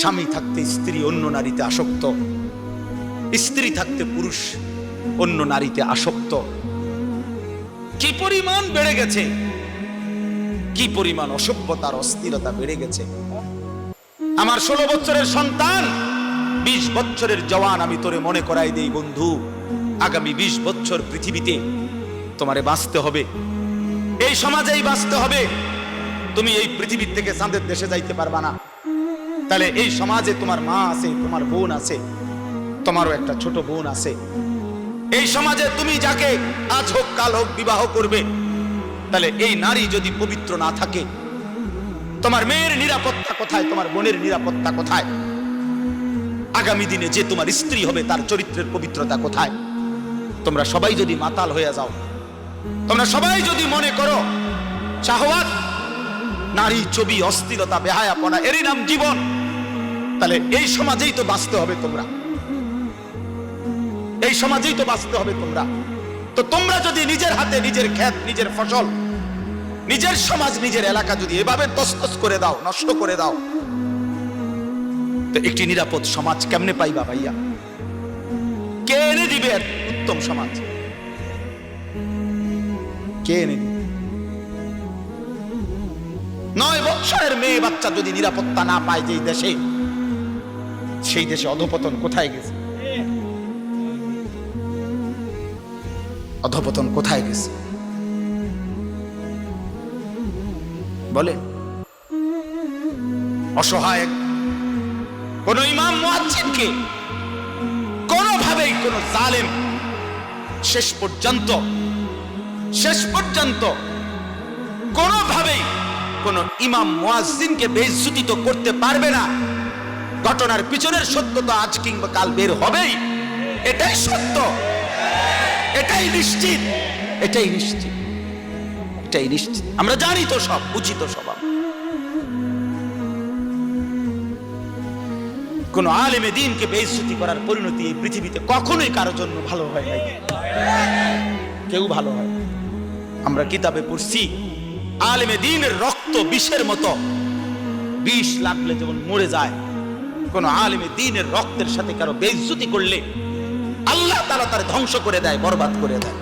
স্বামী থাকতে স্ত্রী অন্য নারীতে আসক্ত, স্ত্রী থাকতে পুরুষ অন্য নারীতে আসক্ত। কি পরিমাণ বেড়ে গেছে, কি পরিমাণ অসভ্যতার অস্থিরতা বেড়ে গেছে। আমার 16 বছরের সন্তান, 20 বছরের জওয়ান, আমি তোরে মনে করাই দেই বন্ধু, আগামী 20 বছর পৃথিবীতে তোমারে বাঁচতে হবে, এই সমাজেই বাঁচতে হবে। তুমি এই পৃথিবীর থেকে চাঁদের দেশে যাইতে পারবা না। তাহলে এই সমাজে তোমার মা আছে, তোমার বোন আছে, তোমারও একটা ছোট বোন আছে। এই সমাজে তুমি যাকে আজ হোক কাল হোক বিবাহ করবে, তাহলে এই নারী যদি পবিত্র না থাকে, তোমার মেয়ের নিরাপত্তা কোথায়, তোমার বোনের নিরাপত্তা কোথায়? আগামী দিনে যে তোমার স্ত্রী হবে তার চরিত্রের পবিত্রতা কোথায়? তোমরা সবাই যদি মাতাল হয়ে যাও, তোমরা সবাই যদি মনে করো শাহওয়াত, নারী, ছবি, অস্থিরতা, বেহায়াপনা এরই নাম জীবন, তাহলে এই সমাজেই তো বাঁচতে হবে তোমরা, এই সমাজেই তো বাঁচতে হবে তোমরা। তো তোমরা যদি নিজের হাতে নিজের ক্ষেত, নিজের ফসল, নিজের সমাজ, নিজের এলাকা যদি এভাবে তছনছ করে দাও, নষ্ট করে দাও, তো একটি নিরাপদ সমাজ কেমনে পাইবা ভাইয়া? কে এনে দিবে উত্তম সমাজ? কে এনে দিবে? 9 বছরের মেয়ে বাচ্চা যদি নিরাপত্তা না পায় যেই দেশে, সেই দেশে অধঃপতন কোথায় গেছে? অধঃপতন কোথায় গেছে বলে? অসহায় কোন ইমাম মুয়াজ্জিনকে কোনোভাবেই কোন জালেম শেষ পর্যন্ত কোনোভাবেই কোন ইমাম মুয়াজ্জিনকে বেইজ্জতি তো করতে পারবে না। ঘটনার পিছনের সত্য তো আজ কিংবা কাল বের হবেই, এটাই সত্য, এটাই নিশ্চিত, এটাই নিশ্চিত, এটাই নিশ্চিত। আমরা জানি তো সব, বুঝি তো সব। কোন আলেমে দ্বীনকে বেইজ্জতি করার পরিণতি এই পৃথিবীতে কখনোই কারোর জন্য ভালো হয় নাই, কেউ ভালো হয়। আমরা কিতাবে পড়ছি, আলেমে দ্বীনের রক্ত বিষের মতো, বিষ লাগলে যেমন মরে যায়, কোন আলেমে দ্বীনের রক্তের সাথে কারো বেইজ্জতি করলে আল্লাহ তাআলা তার ধ্বংস করে দেয়, বরবাদ করে দেয়,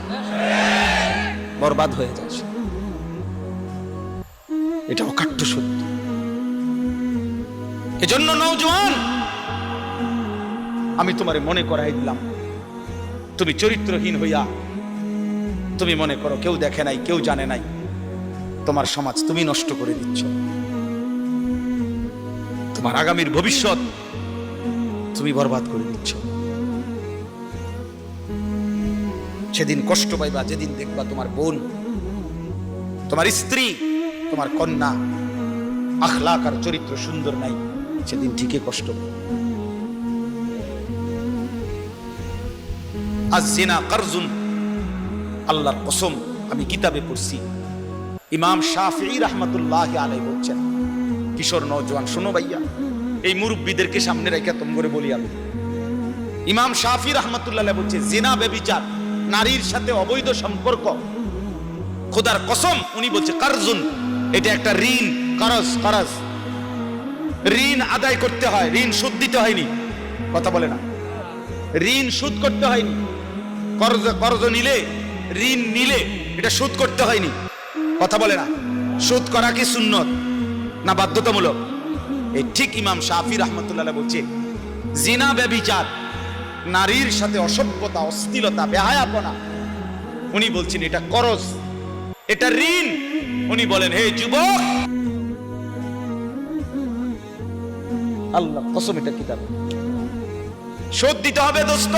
বরবাদ হয়ে যায়। এটা অকাট্য সত্য। এজন্য নওজোয়ান, আমি তোমারে মনে করাই দিলাম, তুমি চরিত্রহীন হইয়া তুমি মনে করো কেউ দেখে নাই, কেউ জানে নাই, তোমার সমাজ তুমি নষ্ট করে দিচ্ছ, তোমার আগামীর ভবিষ্যৎ তুমি বরবাদ করে দিচ্ছ। সেদিন কষ্ট পাইবা যেদিন দেখবা তোমার বোন, তোমার স্ত্রী, তোমার কন্যা আখলাক আর চরিত্র সুন্দর নাই, সেদিন ঠিকই কষ্ট পাবে। আয-যিনা কারজুন, আল্লাহর কসম, আমি কিতাবে পড়ছি, ইমাম শাফিঈ রাহমাতুল্লাহি আলাইহি বলছেন, কিশোর নওজোয়ান শোনো ভাইয়া, এই মুরব্বীদেরকে সামনে রেখে তোম করে বলি আমি, ইমাম শাফিঈ রাহমাতুল্লাহি আলাইহি বলছে, জিনা, ব্যভিচার, নারীর সাথে অবৈধ সম্পর্ক, খোদার কসম উনি বলছে, কারজুন, এটা একটা ঋণ, করজ, ঋণ আদায় করতে হয়, ঋণ সুদ দিতে হয়নি, কথা বলে না, ঋণ সুদ করতে হয়নি, কর্জ নিলে, ঋণ নিলে এটা সুদ করতে হয়নি, কথা বলে না। সুদ করা কি সুন্নত না বাধ্যতামূলক? এই ঠিক ইমাম শাফিঈ রাহমাতুল্লাহ বলছে, জিনা, ব্যভিচার, নারীর সাথে অসভ্যতা, অশ্লীলতা, বেহায়াপনা, উনি বলছেন এটা করজ, এটা ঋণ। উনি বলেন, হে যুবক, আল্লাহ কসম, এটা কিতাব, শোধ দিতে হবে দোস্ত,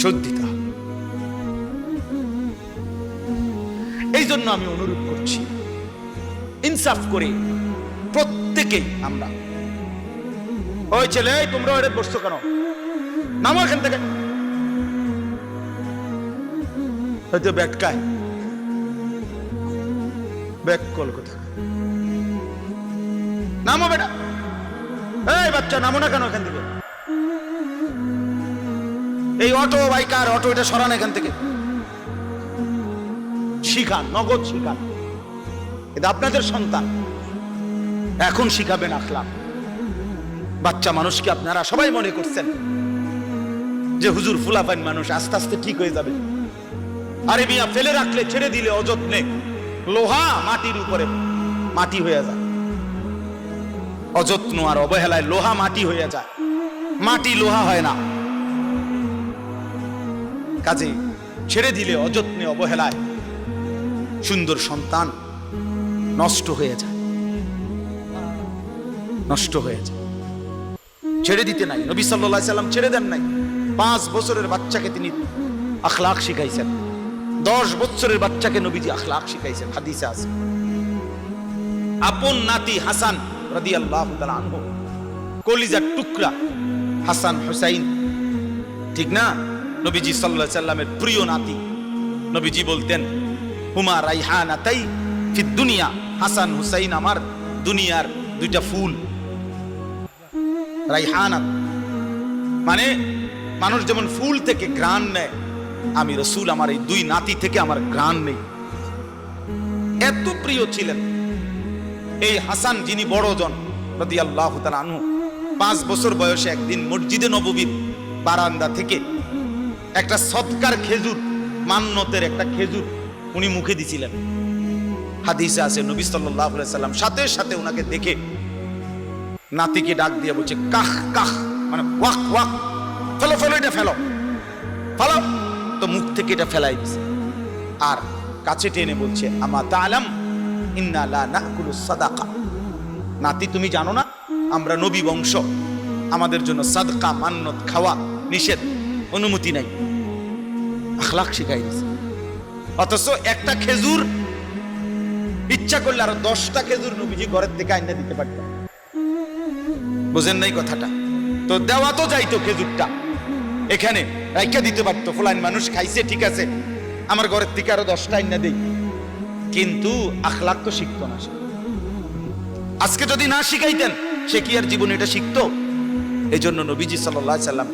শোধ দিতে হবে। এই জন্য আমি অনুরোধ করছি, ইনসাফ করে প্রত্যেকেই আমরা, ওই ছেলে তোমরা ওরে বসছো কেন, নামো এখান থেকে, হয়তো ব্যাটকায় ব্যাক কল কোথা, নামো বেটা, এই বাচ্চা নামো না কেন এখান থেকে, এই অটো বাইকার, অটো এটা সরান এখান থেকে, শিখান, নগদ শিখান। এটা আপনাদের সন্তান, এখন শিখাবেন আখলাক। বাচ্চা মানুষকে আপনারা সবাই মনে করছেন যে হুজুর ফুলাফাইন মানুষ, আস্তে আস্তে ঠিক হয়ে যাবে। আরে মিয়া, ফেলে রাখলে, ছেড়ে দিলে অযত্নে লোহা মাটির উপরে মাটি হয়ে যায়। অযত্ন আর অবহেলায় লোহা মাটি হয়ে যায়, মাটি লোহা হয় না। কাজে ছেড়ে দিলে অযত্নে অবহেলায় সুন্দর সন্তান নষ্ট হয়ে যায়, নষ্ট হয়ে যায়। ছেড়ে দিতে নাই, নবী সাল্লাল্লাহু আলাইহি সাল্লাম ছেড়ে দেন নাই। 5 বছরের বাচ্চাকে তিনি আখলাক শিখাইছেন, 10 বছরের বাচ্চাকে নবীজি আখলাক শিখাইছেন, হাদিসে আছে। আপন নাতি হাসান রাদিয়াল্লাহু তাআলা আনহু, কলিজার টুকরা হাসান হুসাইন, ঠিক না? নবীজি সাল্লাল্লাহু আলাইহি সাল্লামের প্রিয় নাতি। নবীজি বলতেন হুমা রাইহানাতাই ফিদ দুনিয়া, হাসান হুসাইন আমার দুনিয়ার দুইটা ফুল। রাইহানাত মানে মানুষ যেমন ফুল থেকে ঘ্রাণ নেয়, আমি রাসূল আমার এই দুই নাতি থেকে আমার ঘ্রাণ নেই। এত প্রিয় ছিলেন এই হাসান, যিনি বড় জন রাদিয়াল্লাহু তাআলা আনহু। 5 বছর বয়সে একদিন মসজিদে নববীর বারান্দা থেকে একটা সদকার খেজুর, মান্নতের একটা খেজুর উনি মুখে দিছিলেন। হাদিসে আছে নবী সাল্লাল্লাহু আলাইহি সাল্লাম সাথে সাথে ওনাকে দেখে নাতিকে ডাক দিয়ে বলছে কাহ কাহ, মানে ওয়াক ওয়াক, ফেলো ফেলো, এটা ফেলো ফেলো। তো মুখ থেকে এটা ফেলাই দিছে, আর কাছে টেনে বলছে আমা তাআলাম ইন্না লা নাকুলুস সাদাকা, নাতি তুমি জানো না আমরা নবী বংশ, আমাদের জন্য সাদকা মান্নত খাওয়া নিষেধ, অনুমতি নাই। আখলাক শিখাই দিছে। অথচ একটা খেজুর ইচ্ছা করলে আরো 10টা খেজুর নবীজি ঘরের থেকে আইনা দিতে পারতেন। বুঝেন নাই কথাটা? তো দেওয়া তো যাইতো খেজুরটা, এখানে রাইখা দিতে পারতো, ফুলাইন মানুষ খাইছে ঠিক আছে, আমার ঘরের থেকে আরো 10টা আইনা দেই। কিন্তু আখলাক তো শিখতো না। আজকে যদি না শিখাইতেন সে কি আর জীবনে এটা শিখতো? এই জন্য নবীজি সাল্লাল্লাহু আলাইহি সাল্লাম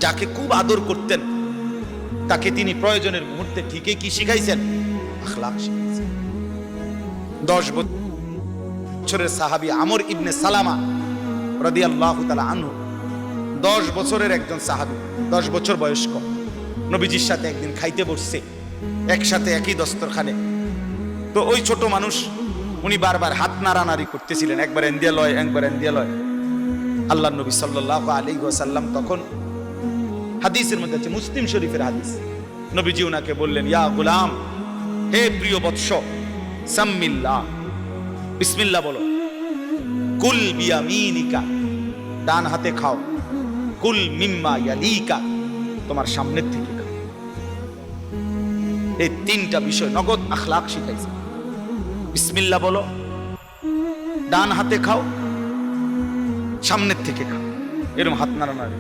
যাকে খুব আদর করতেন তাকে তিনি প্রয়োজনের মুহূর্তে ঠিকই কি শিখাইছেন? আখলাক শিখাইছেন। 10 বছরের সাহাবী আমর ইবনে সালামা রাদিয়াল্লাহু তাআলা আনহু, 10 বছরের একজন সাহাবী, 10 বছর বয়স্ক, নবীজির সাথে একদিন খাইতে বসছে একসাথে একই দস্তরখানে। তো ওই ছোট মানুষ উনি বারবার হাত নাড়ানাড়ি করতেছিলেন, একবার এন্দিয়া লয় একবার এন্দিয়া লয়। আল্লাহর নবী সাল্লাল্লাহু আলাইহি ওয়াসাল্লাম তখন, হাদিসের মধ্যে আছে, মুসলিম শরীফের হাদিস, নবীজি উনাকে বললেন ইয়া গোলাম, হে প্রিয় বৎস, সাম্মিল্লাহ, বিসমিল্লাহ বলো। কুল বিয়ামিনিকা, ডান হাতে খাও। কুল মিম্মা ইয়ালিকা, তোমার সামনের থেকে খাও। এই 3টা বিষয় নগদ আখলাক শিখাইছে। বিসমিল্লাহ বলো, ডান হাতে খাও, সামনের থেকে খাও, এরকম হাত নাড়ানাড়ি।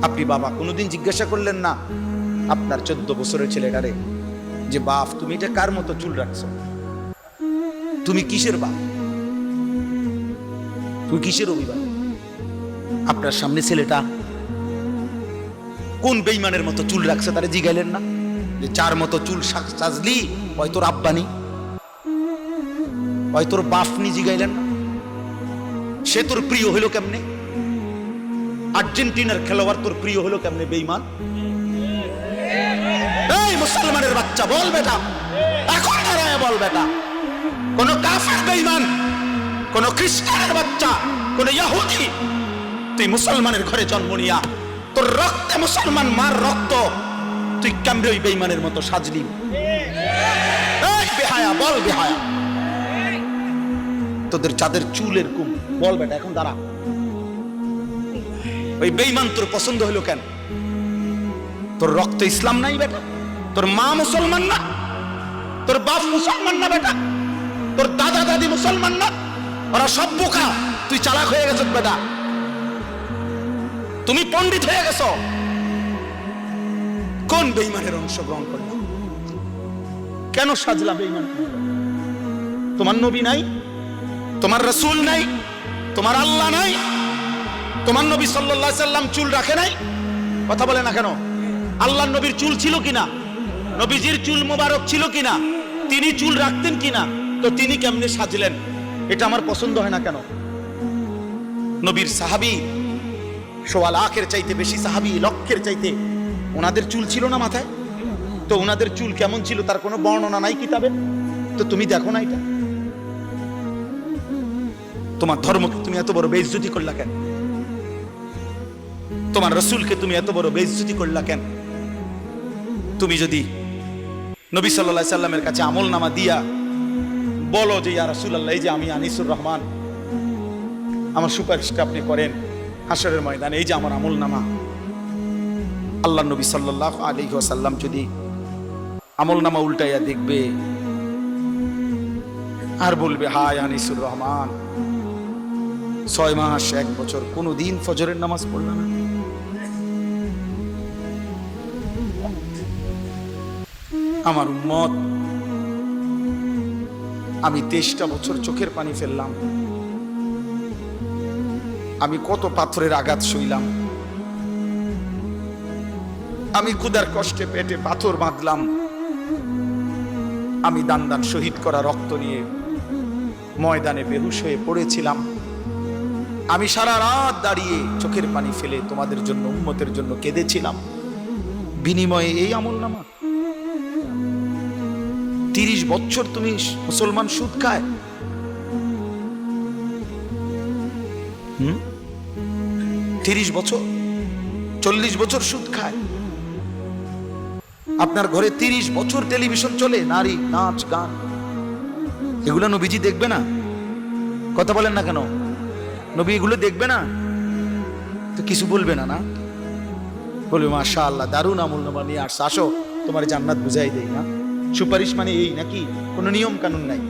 আপনি বাবা কোনোদিন জিজ্ঞাসা করলেন না আপনার 14 বছরের ছেলেটারে যে বাপ তুমি এটা কার মতো চুল রাখছো? তুমি কিসের বাপ? তুমি কিসের অভিভাবক? আপনার সামনে ছেলেটা কোন বেঈমানের মতো চুল রাখছে তারে জিগাইলেন না যে যার মতো চুল সাজলি হয় তোর আব্বানি, হয় তোর বাপনি, জিগাইলেন না? সে তোর প্রিয় হইলো কেমনে? আর্জেন্টিনার খেলোয়াড় তোর প্রিয় হলো কেমনে বেঈমান? এই মুসলমানের বাচ্চা বল বেটা, এখন দাঁড়ায় বল বেটা, কোন কাফের বেঈমান, কোন খ্রিস্টানের বাচ্চা, কোন ইহুদি, তুই মুসলমানের ঘরে জন্ম নিয়া তোর রক্তে মুসলমান মার রক্ত, তুই কেমনে ওই বেঈমানের মতো সাজলি? এই বেহায়া বল, বেহায়া তোদের যাদের চুল এরকম, বল বেটা এখন দাঁড়া। ওই বেঈমান তোর পছন্দ হলো কেন? তোর রক্ত ইসলাম নাই বেটা? তোর মা মুসলমান না? তোর বাপ মুসলমান না বেটা? তোর দাদা দাদি মুসলমান না? ওরা সব বোকা, তুই চালাক হয়ে গেছ বেটা, তুমি পণ্ডিত হয়ে গেছ। কোন বেঈমানের অংশগ্রহণ করলাম? কেন সাজলা বেঈমান? তোমার নবী নাই, তোমার রাসূল নাই, তোমার আল্লাহ নাই, তোমার নবী সাল্লাল্লাহু আলাইহি সাল্লাম চুল রাখে নাই? কথা বলে না কেন? আল্লাহর নবীর চুল ছিল কিনা? নবীজির চুল মোবারক ছিল কিনা, তিনি চুল রাখতেন কিনা, তো তিনি কেমনে সাজলেন, এটা আমার পছন্দ হয় না কেন? নবীর সাহাবী সোয়া লাখের চাইতে বেশি সাহাবী, লক্ষের চাইতে, ওনাদের চুল ছিল না মাথায়? তো ওনাদের চুল কেমন ছিল তার কোনো বর্ণনা নাই কিতাবে? তো তুমি দেখো না এটা? তোমার ধর্মকে তুমি এত বড় বেইজ্জতি করলা কেন? তোমার রাসূলকে তুমি এত বড় বেইজ্জতি করলা কেন? তুমি যদি নবী সাল্লাল্লাহু আলাইহি সাল্লামের কাছে আমলনামা দিয়া বলো যে ইয়া রাসূলুল্লাহ, এই যে আমি আনিসুর রহমান, আমার সুপারিশটা আপনি করেন হাশরের ময়দানে, এই যে আমার আমলনামা। আল্লাহ নবী সাল্লাল্লাহু আলাইহি ওয়াসাল্লাম যদি আমলনামা উল্টাইয়া দেখবে আর বলবে, হায় আনিসুর রহমান, 6 মাস 1 বছর কোনদিন ফজরের নামাজ পড়ল না। আমার উম্মত, আমি 23টা বছর চোখের পানি ফেললাম, আমি কত পাথরের আঘাত সইলাম, আমি ক্ষুধার কষ্টে পেটে পাথর বাঁধলাম, আমি দান দান শহীদ করা রক্ত নিয়ে ময়দানে বেহুশ হয়ে পড়েছিলাম, আমি সারা রাত দাঁড়িয়ে চোখের পানি ফেলে তোমাদের জন্য, উম্মতের জন্য কেঁদেছিলাম, বিনিময়ে এই আমলনামা। 30 বছর তুমি মুসলমান সুদ খায়, 30 বছর, 40 বছর সুদ খায়। আপনার ঘরে 30 বছর টেলিভিশন চলে, নারী, নাচ, গান, এগুলো নবীজি দেখবে না? কথা বলেন না কেন? নবী এগুলো দেখবে না? তো কিছু বলবে না? না বলবে মাশাআল্লাহ, দারুণ আমলনামা নিয়ে আসছে, আসো তোমার জান্নাত বুঝাই দেই। না, সুপারিশ মানে এই নাকি? কোনো নিয়ম কানুন নাই।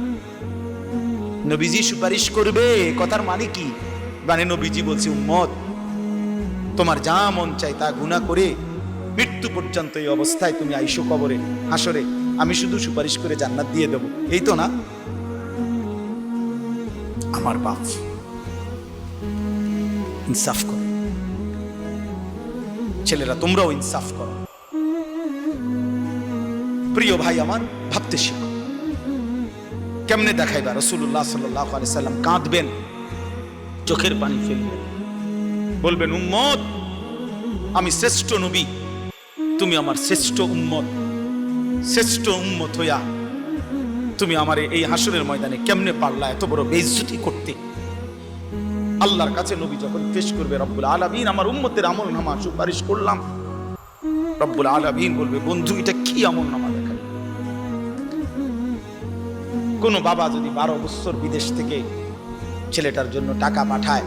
নবীজি সুপারিশ করবে, কথার মানে কি? মানে নবীজি বলছে, উম্মত তোমার যা মন চাই তা গুনাহ করে মৃত্যু পর্যন্ত এই অবস্থায় তুমি আইসো কবরে, হাসরে, আমি শুধু সুপারিশ করে জান্নাত দিয়ে দেব, এই তো না? আমার বাপ ইনসাফ করো, ছেলেরা তোমরাও ইনসাফ করো। প্রিয় ভাই আমার, ভাবতে শিখো। কেমনে দেখাইবা? রাসূলুল্লাহ সাল্লাল্লাহু আলাইহি সাল্লাম কাঁদবেন, চোখের পানি ফেলবেন, বলবেন, উম্মত আমি শ্রেষ্ঠ নবী, তুমি আমার শ্রেষ্ঠ উম্মত, শ্রেষ্ঠ উম্মত হইয়া তুমি আমার এই হাসরের ময়দানে কেমনে পারলা এত বড় বেইজ্জতি করতে? আল্লাহর কাছে নবী যখন পেশ করবে, রব্বুল আলামিন আমার উম্মতের আমলনামা সুপারিশ করলাম, রব্বুল আলামিন বলবে, বন্ধু এটা কি আমলনামা দেখাই? কোন বাবা যদি 12 বছর বিদেশ থেকে ছেলেটার জন্য টাকা পাঠায়,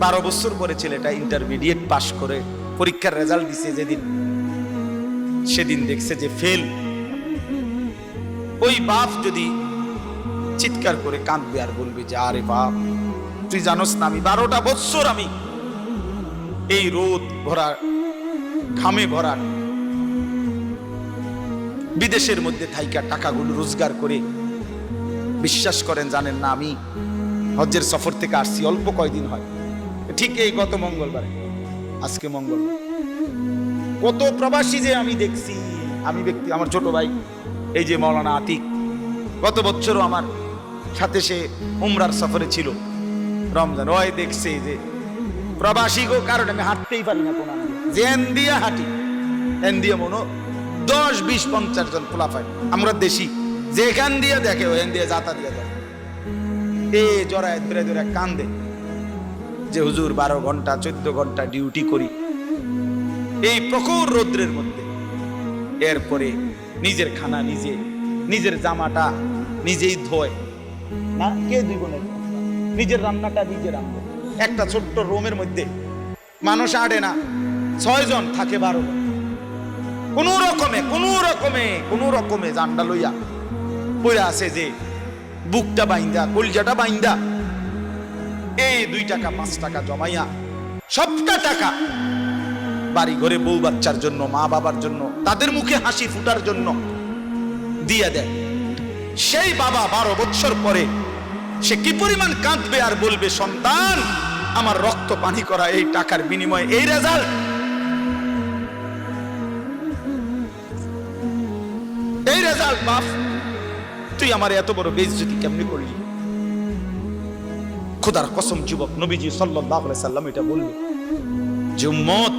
12 বছর পরে ছেলেটা ইন্টারমিডিয়েট পাশ করে পরীক্ষার রেজাল্ট দিছে, যেদিন সেদিন দেখছে যে ফেল, ওই বাপ যদি চিৎকার করে কাঁদবে আর বলবে যে, আরে বাপ তুই জানোস না আমি 12টা বছর আমি এই রোদ ভরা ঘামে ভরা বিদেশের মধ্যে থাইকা টাকাগুলো রোজগার করে, বিশ্বাস করেন জানেন না, আমি হজ্জের সফর থেকে আসছি, অল্প কয়দিন হয়, ঠিক এই গত মঙ্গলবারে, আজকে মঙ্গলবার, কত প্রবাসী যে আমি দেখছি, আমি ব্যক্তি, আমার ছোট ভাই এই যে মাওলানা আতিক, গত বছরও আমার সাথে সে উমরার সফরে ছিল, রমজান, ওই দেখছে যে প্রবাসী গো, কারণ আমি হাঁটতেই পারি না, কোন যে এন্দিয়া হাঁটি, এন্দিয়া মনো 10, 20, 50 জন পোলা পায়, আমরা দেশি, যেখান দিয়ে দেখে ওখান দিয়ে যাতা দিয়ে দেখে, এ জড়ায় ধরে ধরে কান্দে যে হুজুর 12 ঘন্টা 14 ঘন্টা ডিউটি করি এই প্রখর রৌদ্রের মধ্যে, এরপরে নিজের খানা নিজে, নিজের জামাটা নিজেই ধোয় না, কে দুই বোনের, নিজের রান্নাটা নিজে রান্না, একটা ছোট্ট রুমের মধ্যে মানুষ আটে না, 6 জন থাকে, 12 জন, কোন রকমে জান্ডা লইয়া পড়ে আছে, যে বুকটা বাইন্দা, কলজাটা বাইন্দা, এই 2 টাকা 5 টাকা জমাইয়া সবটা টাকা বাড়ি ঘরে বউ বাচ্চার জন্য, মা বাবার জন্য, তাদের মুখে হাসি ফুটার জন্য দিয়ে দেয়। সেই বাবা 12 বছর পরে সে কি পরিমাণ কাঁদবে আর বলবে, সন্তান আমার রক্ত পানি করা এই টাকার বিনিময়ে এই রেজাল্ট। রেজাল্ট বাপ, তুই আমার এত বড় বেইজ্জতি কেমনে করলি? খোদার কসম যুবক, নবীজি সাল্লাল্লাহু আলাইহি সাল্লাম এটা বলবে যে উম্মত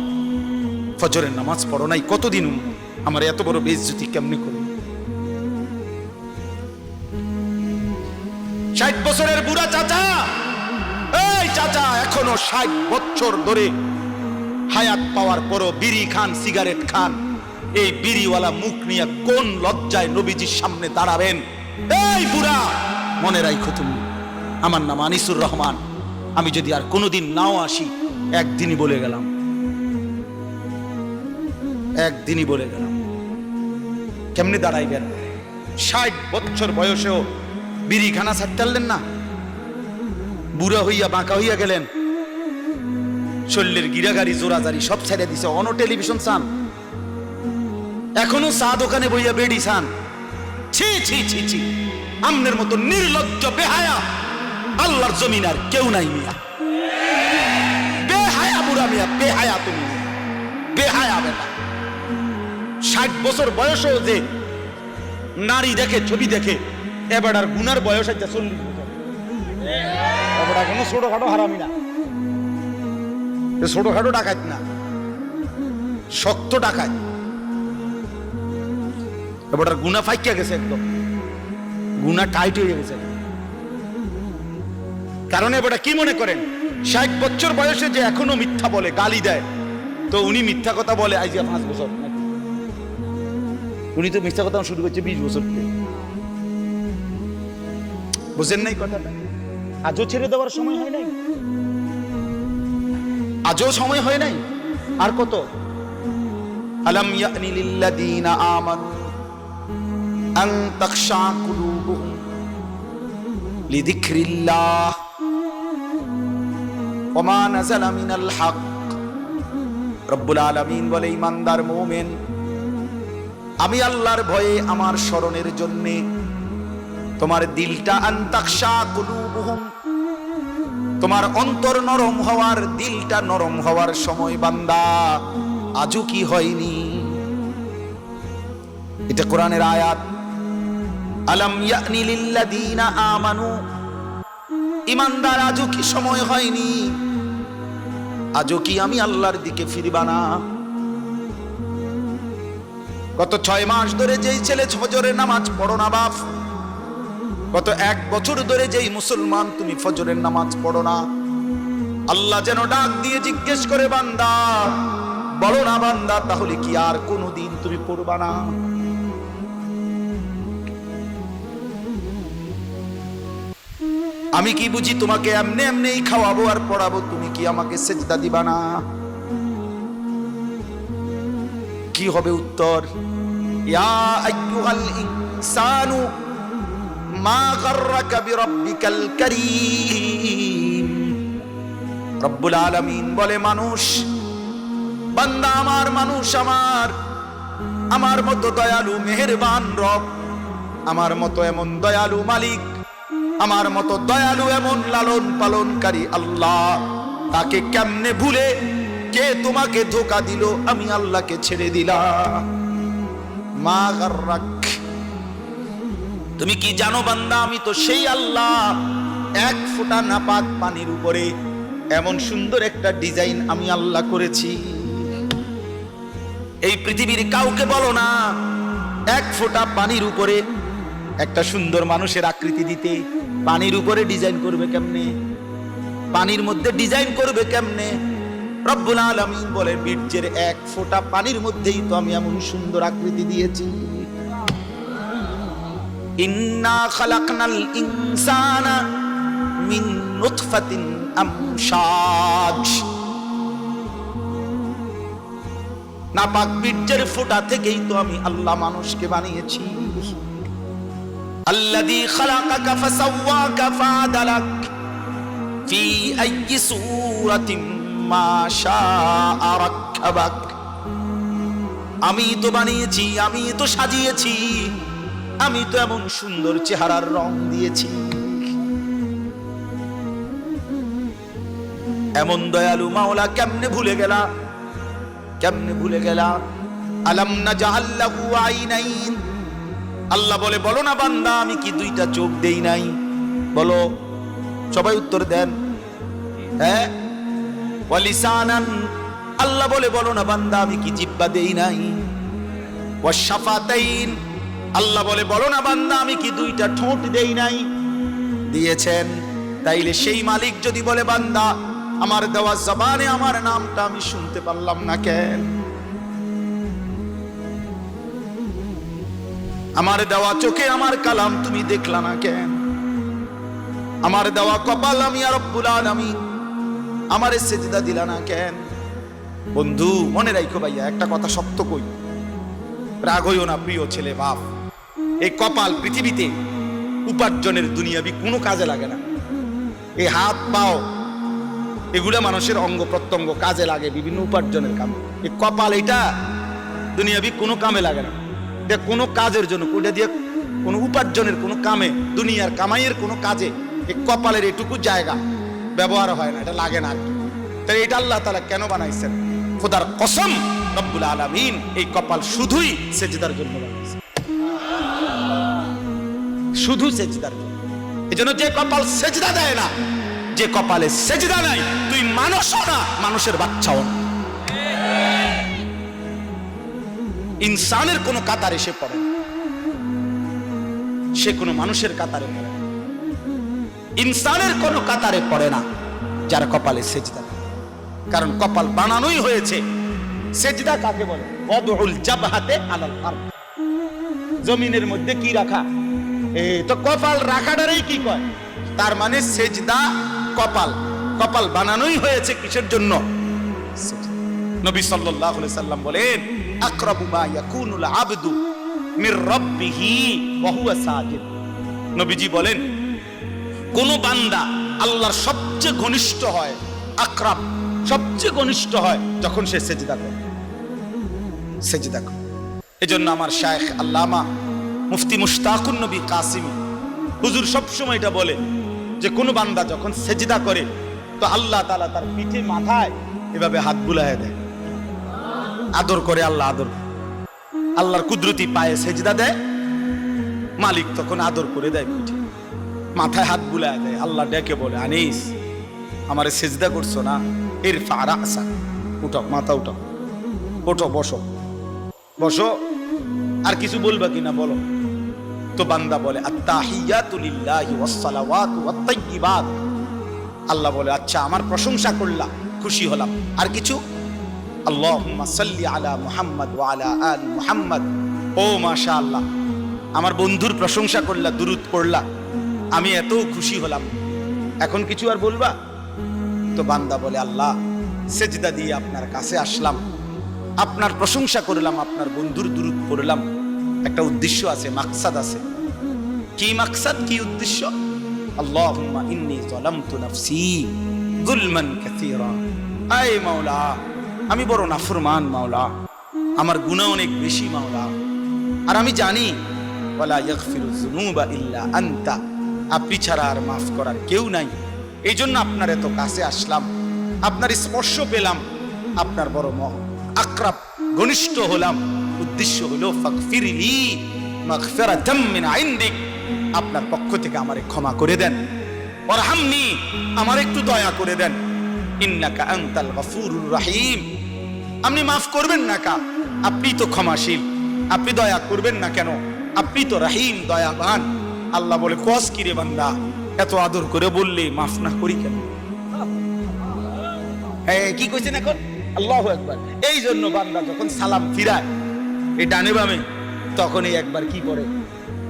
ফজরের নামাজ পড়ো নাই কতদিন, আমার এত বড় বেইজ্জতি কেমনে করলি? 60 বছরের বুড়া চাচা, এই চাচা এখনো 60 বছর ধরে হায়াত পাওয়ার পরও বিড়ি খান, সিগারেট খান। এই বিড়িওয়ালা মুখ নিয়ে কোন লজ্জায় নবীজির সামনে দাঁড়াবেন? এই বুড়া, মনে রাখো তুমি, আমার নাম আনিসুর রহমান, আমি যদি আর কোনোদিন নাও আসি, একদিনই বলে গেলাম, একদিনই বলে গেলাম। কেমনে দাঁড়াইবেন? 60 বছর বয়সেও বিড়ি খানা ছাড়তে পারলেন না, বুড়া হইয়া বাঁকা হইয়া গেলেন, শরীরের গিরাগাড়ি জোরাজারি সব ছেড়ে দিছে, অন টেলিভিশন চান, এখনো চা দোকানে বইয়া বেড়ি চান। ছি ছি ছি ছি, আমনের মতো নির্লজ্জ বেহায়া আল্লাহর জমিন আর কেউ নাই মিয়া। বেহায়া বুড়া মিয়া, বেহায়া তুমি, বেহায়া বেটা। 60 বছর বয়সও যে নারী দেখে, ছবি দেখে, এবার আর গুনার বয়স আছে 40 বছর। এবার কোনো ছোটখাটো হারামি না, ছোটখাটো ডাকাত না, শক্ত ডাকাত। এবার আর গুনা ফাইকিয়া গেছে, একদম গুনা টাইট হয়ে গেছে। কারণ এবার কি মনে করেন, 60 বছর বয়সে যে এখনো মিথ্যা বলে, গালি দেয়, তো উনি মিথ্যা কথা বলে আজ 5 বছর, উনি তো মিথ্যা কথা শুরু করছে 20 বছর থেকে। বুঝেন নাই কথাটা? আজও ছেড়ে দেওয়ার সময় হয় নাই, আজও সময় হয় নাই। আর কত? আলাম ইয়ানি লিল্লাযীনা আমানু আন তাখশা কুলুবুহুম লিযিকরিল্লাহ ওয়া মা নাযালা মিনাল হক। রব্বুল আলামিন বলে, ঈমানদার মুমিন, আমি আল্লাহর ভয়ে, আমার স্মরণের জন্য তোমার দিলটা, আন তাখশা কুলুবুহুম, তোমার অন্তর নরম হওয়ার, দিলটা নরম হওয়ার সময় বান্দা আজও কি হয়নি? এটা কোরআনের আয়াত। আলাম ইয়ানি লিল্লাযীনা আমানু, ঈমানদার আজও কি সময় হয়নি? আজও কি আমি আল্লাহর দিকে ফিরবা না? গত 6 মাস ধরে যেই ছেলে ফজরের নামাজ পড়ো না বাপ, গত 1 বছর ধরে যেই মুসলমান তুমি ফজরের নামাজ পড়ো না, আল্লাহ যেন ডাক দিয়ে জিজ্ঞেস করে, বান্দা বলো না বান্দা, তাহলে কি আর কোনোদিন তুমি পড়বা না? আমি কি বুঝি তোমাকে এমনি এমনি খাওয়াবো আর পড়াবো, তুমি কি আমাকে সেজদা দিবা না? কি হবে উত্তর? ইয়া আইয়ুহাল ইনসানু মা গাররাকা বিরাব্বিকাল কারীম। রব্বুল আলামিন বলে, মানুষ, বান্দা আমার, মানুষ আমার মতো দয়ালু মেহেরবান রব, আমার মতো এমন দয়ালু মালিক, আমার মতো দয়ালু এমন লালন পালনকারী আল্লাহ, তাকে কেমনে ভুলে কে তোমাকে ধোঁকা দিল, আমি আল্লাহকে ছেড়ে দিলাম। মা গাররাক, তুমি কি জানো বান্দা, আমি তো সেই আল্লাহ, 1 ফোঁটা নাপাক পানির উপরে এমন সুন্দর একটা ডিজাইন আমি আল্লাহ করেছি। এই পৃথিবীর কাউকে বলো না 1 ফোঁটা পানির উপরে একটা সুন্দর মানুষের আকৃতি দিতে। পানির উপরে ডিজাইন করবে কেমনে? পানির মধ্যে ডিজাইন করবে কেমনে? রব্বুল আলামিন বলে, বীর্যের 1 ফোঁটা পানির মধ্যেই তো আমি এমন সুন্দর আকৃতি দিয়েছি। ইন্না খালাকনাল ইনসানা মিন নুতফাতিন আমশাজ। নাপাক বীর্যের ফোঁটা থেকেই তো আমি আল্লাহ মানুষকে বানিয়েছি। আল্লাযী খালাকাকা ফাসাওয়াকা ফাআদালাক ফি আইয়ি সূরাতিন মা শাআ রাক্কাবাক। আমি তো বানিয়েছি, আমি তো সাজিয়েছি, আমি তো এমন সুন্দর চেহারার রং দিয়েছি। এমন দয়ালু মাওলা কেমনে ভুলে গেলা, কেমনে ভুলে গেলা? আলাম নাজআল লাহু আইনাইন আল্লাহ বলে বলো না বান্দা আমি কি দুইটা চোখ দেই নাই? বলো, সবাই উত্তর দেন। হ্যাঁ, ওয়ালিসানান, আল্লাহ বলে বলো না বান্দা আমি কি জিহ্বা দেই নাই? ওয়াশাফাতাইন, আল্লাহ বলে বলো না বান্দা আমি কি দুইটা ঠোঁট দেই নাই? দিয়েছেন। তাইলে সেই মালিক যদি বলে বান্দা আমার দেওয়া জবানে আমার নামটা আমি শুনতে পারলাম না কেন? আমার দেওয়া চোখে আমার কালাম তুমি দেখলা না কেন? আমার দেওয়া কপাল আমি আর রব্বুল আলামিন আমারে সেজদা দিলা না কেন? বন্ধু মনে রাখো ভাইয়া, একটা কথা সত্য কই, রাগ হইও না প্রিয় ছেলে বাপ। এই কপাল পৃথিবীতে উপার্জনের দুনিয়াবি কোনো কাজে লাগে না। এই হাত পাও এগুলা মানুষের অঙ্গ প্রত্যঙ্গ কাজে লাগে বিভিন্ন উপার্জনের কামে। এই কপাল এটা দুনিয়াবি কোনো কামে লাগে না। এটা কোনো কাজের জন্য, ওটা দিয়ে কোনো উপার্জনের কোনো কামে, দুনিয়ার কামাইয়ের কোনো কাজে এই কপালের এটুকু জায়গা ব্যবহার হয় না, এটা লাগে না আর কি। তাই এটা আল্লাহ তাআলা কেন বানাইছেন? খোদার কসম রব্বুল আলামিন এই কপাল শুধুই সেজদার জন্য বানাইছেন, শুধু সেজদার জন্য। এজন্য যে কপাল সেজদা দেয় না, যে কপালে সেজদা নাই, তুই মানুষও না, মানুষের বাচ্চাও না, ইনসানের কোনো কাতারে সে পড়ে, সে কোনো মানুষের কাতারে পড়ে, ইনসানের কোনো কাতারে পড়ে না যার কপালে সেজদা। কারণ কপাল বানানোই হয়েছে। সেজদা কাকে বলে? ওয়াদউল জাবহাতে আলাল আরদ, জমিনের মধ্যে কি রাখা, এই তো কপাল রাখাটারই কি কয়? তার মানে সেজদা কপাল, কপাল বানানোই হয়েছে কিসের জন্য? নবী সাল্লাল্লাহু আলাইহি সাল্লাম বলেন আকরাবু মা ইয়াকুনুল আবদু মির রাব্বিহি ওয়া হুয়া সাজিদ। নবীজি বলেন কোন বান্দা আল্লাহর সবচেয়ে ঘনিষ্ঠ হয়, আকরাব সবচেয়ে ঘনিষ্ঠ হয় যখন সে সেজদা করে, সেজদা করে। এজন্য আমার শায়েখ আল্লামা মুফতি মুশতাকুন নবী কাসিমি হুজুর সবসময় এটা বলে যে কোন বান্দা যখন সেজদা করে তো আল্লাহ তাআলা তার পিঠে মাথায় এভাবে হাত বুলায় দেয়, আদর করে। আল্লাহ আদর, আল্লাহর কুদরতি পায়ে সেজদা দেয়, মালিক তখন আদর করে দেয়, পিঠে মাথায় হাত বুলায় দেয়। আল্লাহ ডেকে বলে আনিস আমারে সেজদা করছো না, ইরফা রাসা, উঠো, মাথা উঠো, ওঠো, বসো, বসো। আর কিছু বলবা কিনা বলো? তো বান্দা বলে আত্তাহিয়াতু লিল্লাহি ওয়াস সালাওয়াতু ওয়াত তাইয়্যিবাত। আল্লাহ বলে আচ্ছা আমার প্রশংসা করলাম, খুশি হলাম, আর কিছু? আল্লাহুম্মা সাল্লি আলা মুহাম্মদ ওয়া আলা আলি মুহাম্মদ। ও মাশাআল্লাহ, আমার বন্ধুর প্রশংসা করলা, দুরূদ পড়লা, আমি এত খুশি হলাম, এখন কিছু আর বলবা? তো বান্দা বলে আল্লাহ সেজদা দিয়ে আপনার কাছে আসলাম, আপনার প্রশংসা করলাম, আপনার বন্ধুর দুরূদ পড়লাম, একটা উদ্দেশ্য আছে, মাকসাদ আছে। কি মাকসাদ, কি উদ্দেশ্য? আল্লাহুম্মা ইন্নী যালামতু নাফসি যুলমান কাসীরা। আয় মাওলা আমি বড় নাফরমান মাওলা, আমার গুনাহ অনেক বেশি মাওলা, আর আমি জানি ওয়ালা ইয়াগফিরুয যুনুবা ইল্লা আনতা, আপনি ছাড়া আর মাফ করার কেউ নাই। এই জন্য আপনার এত কাছে আসলাম, আপনার স্পর্শ পেলাম, আপনার বড় আকরাব ঘনিষ্ঠ হলাম। উদ্দেশ্য হলো ফাগফিরলি মাগফিরাতাম মিন ইনদিক, আপনার পক্ষ থেকে আমারে ক্ষমা করে দেন, ওয়ারহামনি আমার একটু দয়া করে দেন, ইন্নাকা আনতাল গফুরুর রহিম। আপনি মাফ করবেন না কা? আপনি তো ক্ষমাশীল, আপনি দয়া করবেন না কেন? আপনি তো রহিম, দয়াবান। আল্লাহ বলে কস কি রে বান্দা, এত আদর করে বললে মাফ না করি কেন? কি কইছেন এখন? আল্লাহু আকবার। এই জন্য বান্দা যখন সালাম ফিরায় এই ডানে বামে, তখনই একবার কি করে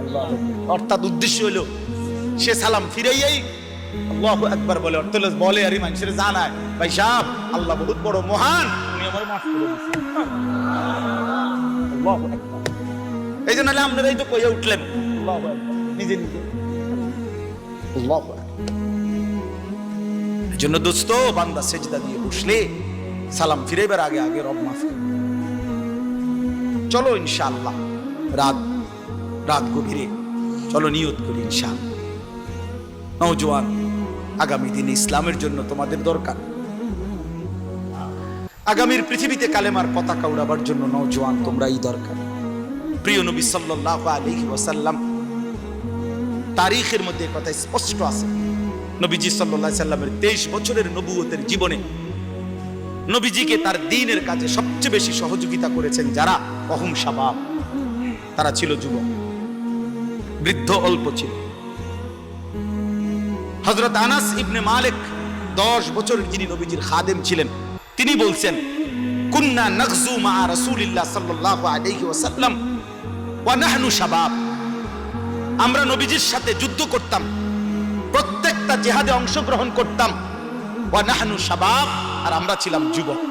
আল্লাহু আকবার, অর্থাৎ উদ্দেশ্য হলো সে সালাম ফিরাইয়াই আল্লাহু আকবার বলে, অর্থ বলে আর মানুষের জানায় ভাই সাহেব আল্লাহ বহুত বড় মহান, উনি আমার মাফ করে দিয়েছেন। আল্লাহু আকবার। এই জন্য আপনারাই তো কইয়া উঠলেন আল্লাহু আকবার নিজে নিজে। আল্লাহু আকবার। এই জন্য দোস্ত বান্দা সেজদা দিয়ে বসলে সালাম ফিরাইবার আগে আগে রব মাফ করে। চলো ইনশাআল্লাহ রাত গভীরে চলো নিয়ত করি ইনশাআল্লাহ। নওজোয়ান, আগামী দিনে ইসলামের জন্য তোমাদের দরকার। আগামীর পৃথিবীতে কালেমার পতাকা উড়াবার জন্য নওজোয়ান তোমরাই দরকার। প্রিয় নবী সাল্লাল্লাহু আলাইহি ওয়াসাল্লাম তারিখের মধ্যে কথা স্পষ্ট আছে, নবীজি সাল্লাল্লাহু আলাইহি সাল্লামের 23 বছরের নবুয়তের জীবনে নবীজিকে তার দ্বীনের কাজে সবচেয়ে বেশি সহযোগিতা করেছেন যারা, অহুম শাবাব, তারা ছিল যুবক, বৃদ্ধ অল্প ছিল। হযরত আনাস ইবনে মালিক 10 বছর যিনি নবীজির খাদেম ছিলেন, তিনি বলছেন কুন্না নাগজু মা রাসূলিল্লাহ সাল্লাল্লাহু আলাইহি ওয়াসাল্লাম ওয়া নাহনু শাবাব, আমরা নবীজির সাথে যুদ্ধ করতাম, প্রত্যেকটা জিহাদে অংশগ্রহণ করতাম, ওয়া নাহনু শাবাব, আর আমরা ছিলাম যুবক,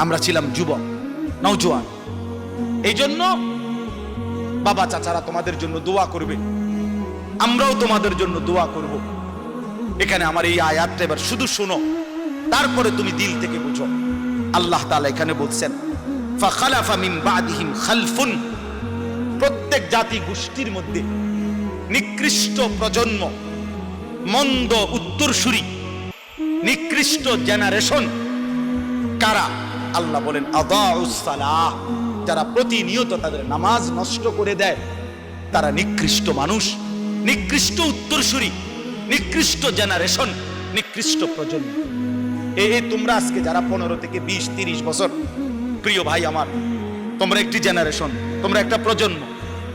আমরা ছিলাম যুবক, নওজোয়ান। এই জন্য বাবা চাচারা তোমাদের জন্য দোয়া করবে, আমরাও তোমাদের জন্য দোয়া করব। এখানে আমার এই আয়াতটা এবার শুধু শোনো, তারপরে তুমি দিল থেকে বুঝো। আল্লাহ তাআলা এখানে বলছেন ফাখালাফা মিন বাদিহিম খালফুন, প্রত্যেক জাতি গোষ্ঠীর মধ্যে নিকৃষ্ট প্রজন্ম, মন্দ উত্তরসূরি, নিকৃষ্ট জেনারেশন কারা? আল্লাহ বলেন আদাউস সালাহ, যারা প্রতিনিয়ত তাদের নামাজ নষ্ট করে দেয়, তারা নিকৃষ্ট মানুষ, নিকৃষ্ট উত্তরসূরি, নিকৃষ্ট জেনারেশন, নিকৃষ্ট প্রজন্ম। তোমরা আজকে যারা 15 থেকে 20-30 বছর, প্রিয় ভাই আমার, তোমরা একটি জেনারেশন, তোমরা একটা প্রজন্ম,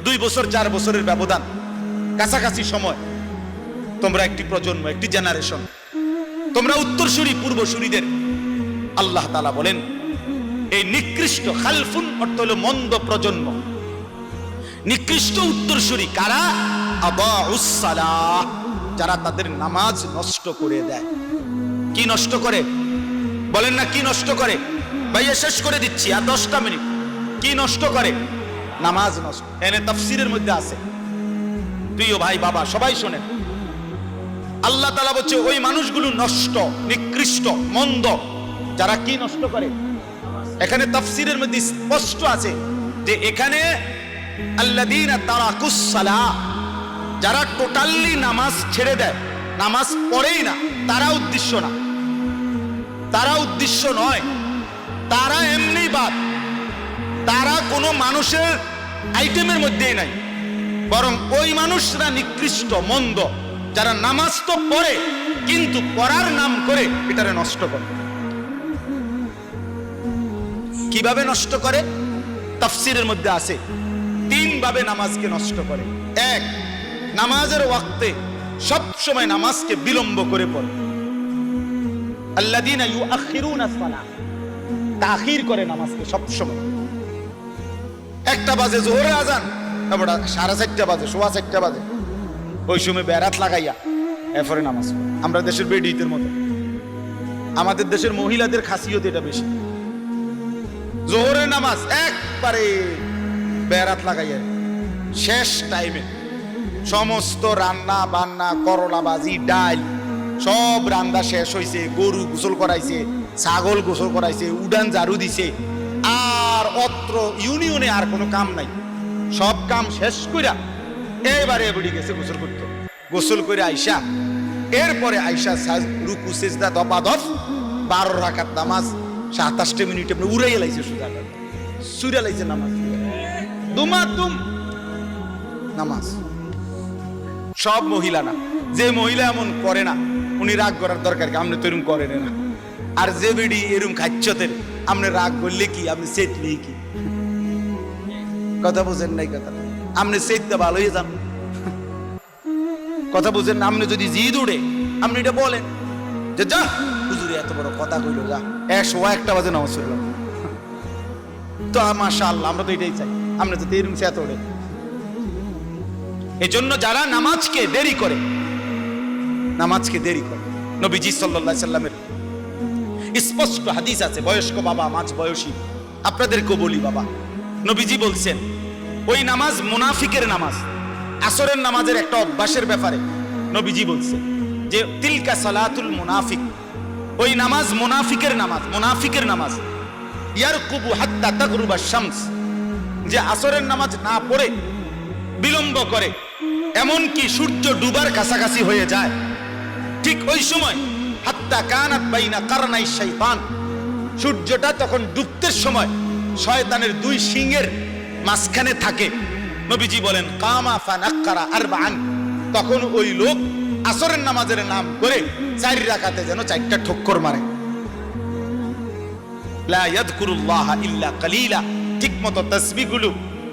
2 বছর 4 বছরের ব্যবধান, কাছাকাছি সময়, তোমরা একটি প্রজন্ম, একটি জেনারেশন, তোমরা উত্তরসূরি পূর্বসূরিদের। আল্লাহ তাআলা বলেন এই নিকৃষ্ট, খালফুন অর্থ হলো মন্দ প্রজন্ম, নিকৃষ্ট উত্তরসূরি কারা? আদাউস সালাহ, যারা তাদের নামাজ নষ্ট করে দেয়। কি নষ্ট করে বলেন না? কি নষ্ট করে? ভাইয়া শেষ করে দিচ্ছি, আর 10টা মিনিট। কি নষ্ট করে? নামাজ নষ্ট। এনে তাফসীরের মধ্যে আছে, প্রিয় ভাই বাবা সবাই শোনেন। আল্লাহ তাআলা বলছে ওই মানুষগুলো নষ্ট, নিকৃষ্ট, মন্দ, যারা কি নষ্ট করে। এখানে তাফসীরের মধ্যে স্পষ্ট আছে যে এখানে আল্লাযীনা তারাকুস সালাহ, যারা টোটালি নামাজ ছেড়ে দেয়, নামাজ পড়েই না, তারা উদ্দেশ্য না, তারা উদ্দেশ্য নয়, তারা এমনি বাদ, তারা কোনো মানুষের আইটেমের মধ্যেই নাই, বরং ওই মানুষরা নিকৃষ্ট, মন্দ, যারা নামাজ তো পড়ে কিন্তু পড়ার নাম করে এটারে নষ্ট করে। কিভাবে নষ্ট করে? তাফসীরের মধ্যে আছে 3 ভাবে নামাজকে নষ্ট করে। 1, নামাজের ওয়াক্তে সব সময় নামাজকে বিলম্ব করে পড়ে। আল্লাযীনা ইউআখিরুনা সালাহ, তাখির করে নামাজকে সব সময়। 1টা বাজে জোহরের আজান, তারপর 4:30 বাজে, 4:15 বাজে, ওই সময় বেরাত লাগাইয়া এরপরে নামাজ। আমরা দেশের বেডিতের মতো, আমাদের দেশের মহিলাদের খাসিয়ত এটা বেশি। জোহরের নামাজ একবারে বেরাত লাগাইয়া শেষ টাইমে সমস্ত রান্না বান্না, করলা ভাজি, ডাল সব রান্না শেষ হয়েছে, গরু গোসল করাইছে, ছাগল গোসল করাইছে, উডান ঝাড়ু দিছে, আর অত্র ইউনিয়নে আর কোনো কাম নাই। সব কাম শেষ কইরা এবারে এবারে গেছে গোসল করতে। গোসল করে আইসা, এরপরে আইসা রুকু সিজদা দপাদপ, 12 রাকাত নামাজ 27 মিনিটে উড়াইয়া লাইছে, সুরা লাইছে নামাজ, দুমাতুম নামাজ। সব মহিলা না, যে মহিলা এমন করে না উনি রাগ করার দরকার কি? আপনি তো এরকম করেন না। আর যে বেডি এরকম খাচ্ছতের, আপনি রাগ করলে কি, আপনি চেতলেই কি? কথা বুঝেন নাই? কথা আপনি চেততে ভালো হয়ে যান, কথা বুঝেন না? আপনি যদি জিদ উড়ে আপনি এটা বলেন যে যা হুজুরে এত বড় কথা কইলো, যা 101টা বাজে নামাজ পড়লাম। তো মাশাআল্লাহ, আমরা তো এটাই চাই, আপনি যদি এরকম চেত ওড়ে। এজন্য যারা নামাজকে দেরি করে, নামাজকে দেরি করে, নবীজি সাল্লাল্লাহু আলাইহি সাল্লামের স্পষ্ট হাদিস আছে। বয়স্ক বাবা, মাঝ বয়সী আপনাদেরকে বলি বাবা, নবীজি বলছেন ওই নামাজ মুনাফিকের নামাজ। আসরের নামাজের একটা অভ্যাসের ব্যাপারে নবীজি বলছেন যে তিলকা সালাতুল মুনাফিক, ওই নামাজ মুনাফিকের নামাজ, মুনাফিকের নামাজ। ইয়ারকুবু হাত্তা তাগরুবা শামস, যে আসরের নামাজ না পড়ে বিলম্ব করে, এমন কি সূর্য ডুবার কাছাকাছি হয়ে যায়, ঠিক ওই সময় হাত্তা কানাত বাইনা কারনাই শাইতান, সূর্যটা তখন ডুবতে সময় শয়তানের দুই শিংয়ের মাঝখানে থাকে। নবীজি বলেন কামা ফানাক্কারা আরবাআন, তখন ওই লোক আসরের নামাজের নাম করে 4 রাকাতে যেন 4টা ঠক্কর মারে। লা ইয়াযকুরুল্লাহ ইল্লা কালিলা, ঠিকমতো তাসবিহগুলো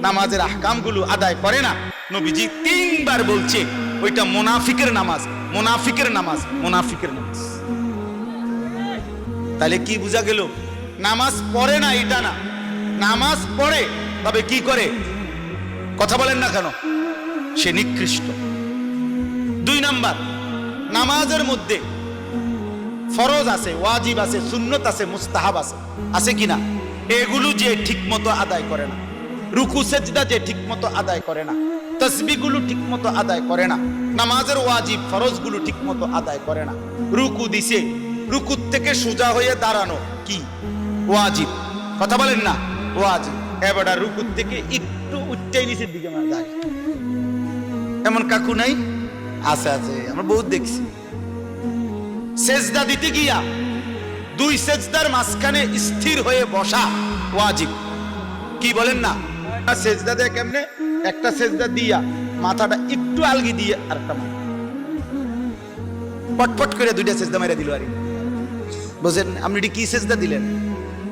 নামাজের আহকামগুলো আদায় করে না। নবীজি 3 বার বলছে ওইটা মুনাফিকের নামাজ, মুনাফিকের নামাজ, মুনাফিকের নামাজ। তাহলে কি বোঝা গেল? নামাজ পড়ে না এটা না, নামাজ পড়ে তবে কি করে? কথা বলেন না কেন? সে নিকৃষ্ট। 2 নাম্বার, নামাজের মধ্যে ফরজ আছে, ওয়াজিব আছে, সুন্নত আছে, মুস্তাহাব আছে, আছে কিনা? এগুলো যে ঠিকমতো আদায় করে না, রুকু সেজদা যে ঠিকমতো আদায় করে না, তাসবিহগুলো ঠিকমতো আদায় করে না, নামাজের ওয়াজিব ফরজগুলো ঠিকমতো আদায় করে না, রুকু দিছে, রুকুর থেকে সোজা হয়ে দাঁড়ানো কি ওয়াজিব? কথা বলেন না, ওয়াজিব। এবার রুকুর থেকে একটু উচ্চাই নিচের দিকে আমার যায়, এমন কাকু নাই? আছে, আছে, আমরা বহুত দেখছি। সেজদা দিতে গিয়া 2 সেজদার মাঝখানে স্থির হয়ে বসা ওয়াজিব। কি বলেন না? সেজদা দেয় কেমনে? একটা সেজদা দিয়া মাথাটা একটু আলগি দিয়ে আরেকটা মাথা পটপট করে 2টা সেজদা মেরে দিল। আরে বুঝেন আপনি কি সেজদা দিলেন?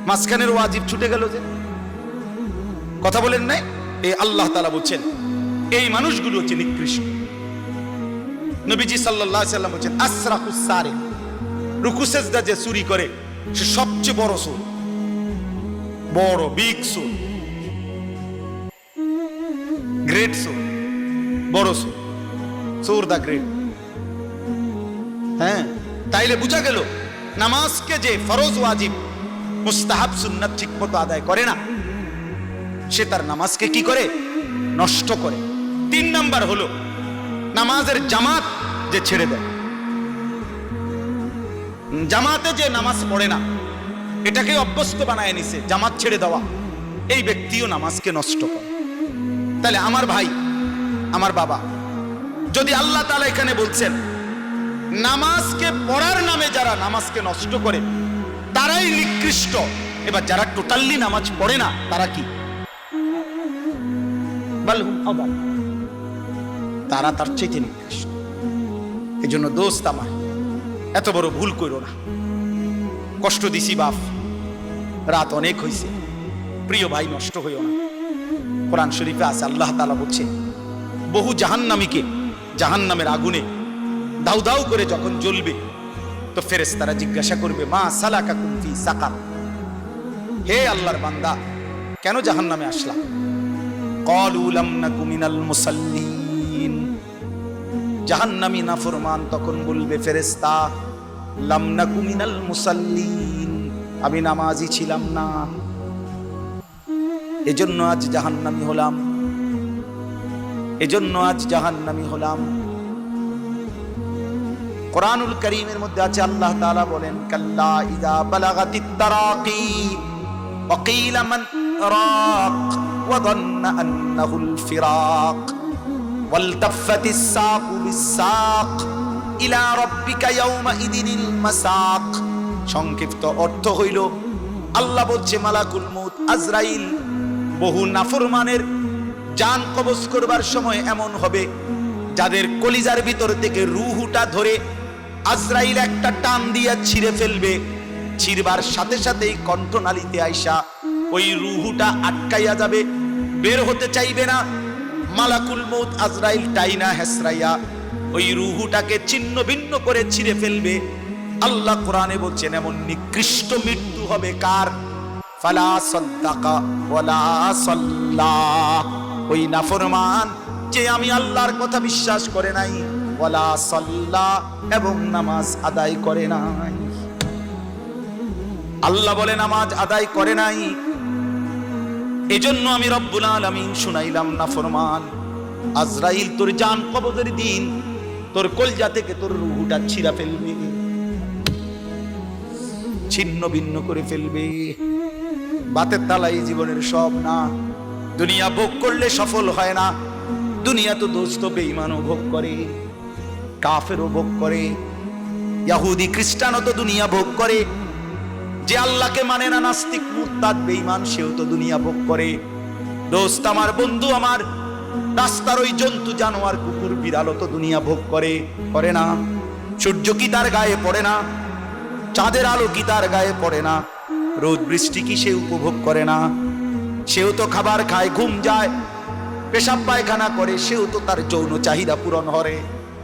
মাঝখানের ওয়াজিব ছুটে গেল যে। কথা বলেন নাই? এই আল্লাহ তাআলা বলছেন এই মানুষগুলো হচ্ছে নিকৃষ্ট। নবীজি সাল্লাল্লাহু আলাইহি সাল্লাম বলেন আসরাকুস সারিক, রুকু সেজদা যে চুরি করে সে সবচেয়ে বড় চোর, বড় বিগ চোর, গ্রেট চোর, বড় চোর, চোর দা গ্রেট। হ্যাঁ, তাইলে বুঝা গেল নামাজকে যে ফরজ ওয়াজিব মুস্তাহাব সুন্নাত ঠিকমতো আদায় করে না, সে তার নামাজকে কি করে? নষ্ট করে। 3 নাম্বার হলো নামাজের জামাত যে ছেড়ে দেয়, জামাতে যে নামাজ পড়ে না, এটাকে অভ্যস্ত বানায় নিছে জামাত ছেড়ে দেওয়া, এই ব্যক্তিও নামাজকে নষ্ট করে। তাহলে আমার ভাই, আমার বাবা, যদি আল্লাহ তাআলা এখানে বলছেন নামাজকে পড়ার নামে যারা নামাজকে নষ্ট করে তারাই নিকৃষ্ট, এবার যারা টোটালি নামাজ পড়ে না তারা কি? তারা তার চাইতে নিকৃষ্ট। এই জন্য দোস্ত আমার, এত বড় ভুল করো না। কষ্ট দিছি বাপ, রাত অনেক হয়েছে, প্রিয় ভাই নষ্ট হইও না। কোরআন শরীফে আছে আল্লাহ তাআলা বলছে বহু জাহান্নামীকে জাহান্নামের আগুনে দাউ দাউ করে যখন জ্বলবে তো ফেরেশতারা জিজ্ঞাসা করবে মা সালাকাকুম ফি সাকার, হে আল্লাহর বান্দা কেন জাহান্নামে আসলা? ক্বালু লাম নাকু মিনাল মুসাল্লিন, জাহান্নামী নাফরমান তখন বলবে ফেরেশতা লাম নাকু মিনাল মুসাল্লিন, আমি নামাজি ছিলাম না, এজন্য আজ জাহান্নামী হলাম, এজন্য আজ জাহান্নামী হলাম। কোরআনুল কারীমের মধ্যে আছে আল্লাহ তাআলা বলেন কাল্লা ইযা বালাগাতিত তারাকি ওয়া কিলা মান রাক ওয়া যান্না আন্নাহুল ফিরাক ওয়ালতাফাতিস সাকু বিস-সাক ইলা রাব্বিকা ইয়াওমা ইদিনিল মাসাক। সংক্ষিপ্ত অর্থ হইল আল্লাহ বলছে মালাকুল মউত আজরাইল বহু নাফরমানের জান কবজ করবার সময় এমন হবে যাদের কলিজার ভিতর থেকে রূহটা ধরে আজরাইল একটা টান দিয়া ছিঁড়ে ফেলবে, ছিঁড়বার সাথে সাথেই কণ্ঠনালীতে আইসা ওই রূহটা আটকাইয়া যাবে, বের হতে চাইবে না। মালাকুল মউত আজরাইল টাইনা হেসরাইয়া ওই রূহটাকে ছিন্ন ভিন্ন করে ছিঁড়ে ফেলবে। আল্লাহ কোরআনে বলছেন এমন নিকৃষ্ট মৃত্যু হবে কার? ফালা সাদ্দাকা ওয়ালা সাল্লা, ওই নাফরমান যে আমি আল্লাহর কথা বিশ্বাস করে নাই, ওয়ালা সাল্লা এবং নামাজ আদায় করে নাই। আল্লাহ বলে নামাজ আদায় করে নাই, এজন্য আমি রব্বুল আলামিন শুনাইলাম নাফরমান আজরাইল তোর জান কবজের দিন তোর কলজা থেকে তোর রূহটা ছিঁড়া ফেলবে, ছিন্ন ভিন্ন করে ফেলবে। বাতের তালাই জীবনের সব না, দুনিয়া ভোগ করলে সফল হয় না। দুনিয়া তো দোস্ত বেঈমানও ভোগ করে, কাফেরও ভোগ করে, ইহুদি খ্রিস্টানও তো দুনিয়া ভোগ করে। যে আল্লাহকে মানে না, নাস্তিক মুরতাদ বেঈমান, সেও তো দুনিয়া ভোগ করে। দোস্ত আমার, বন্ধু আমার, রাস্তার ওই জন্তু জানোয়ার কুকুর বিড়ালও তো দুনিয়া ভোগ করে, করে না? সূর্য কি তার গায়ে পড়ে না? চাঁদের আলো কি তার গায়ে পড়ে না? রোদ বৃষ্টি কি সে উপভোগ করে না? সেও তো খাবার খায়, ঘুম যায়, পেশাব পায়খানা করে, সেও তো তার যৌন চাহিদা পূরণ করে।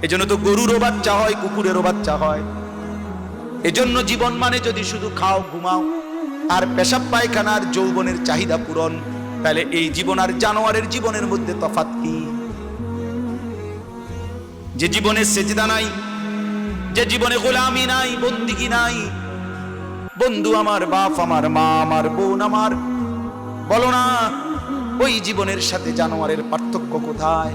এজন্য তো গরুরও বাচ্চা হয়, কুকুরেরও বাচ্চা হয়। এজন্য জীবন মানে যদি শুধু খাও, ঘুমাও আর পেশাব পায়খানার যৌবনের চাহিদা পূরণ, তাহলে এই জীবন আর জানোয়ারের জীবনের মধ্যে তফাৎ কি? যে জীবনে সেজদা নাই, যে জীবনে গোলামি নাই, বন্দিগি নাই, বন্ধু আমার, বাপ আমার, মা আমার, বোন আমার, বলো না ওই জীবনের সাথে জানোয়ারের পার্থক্য কোথায়?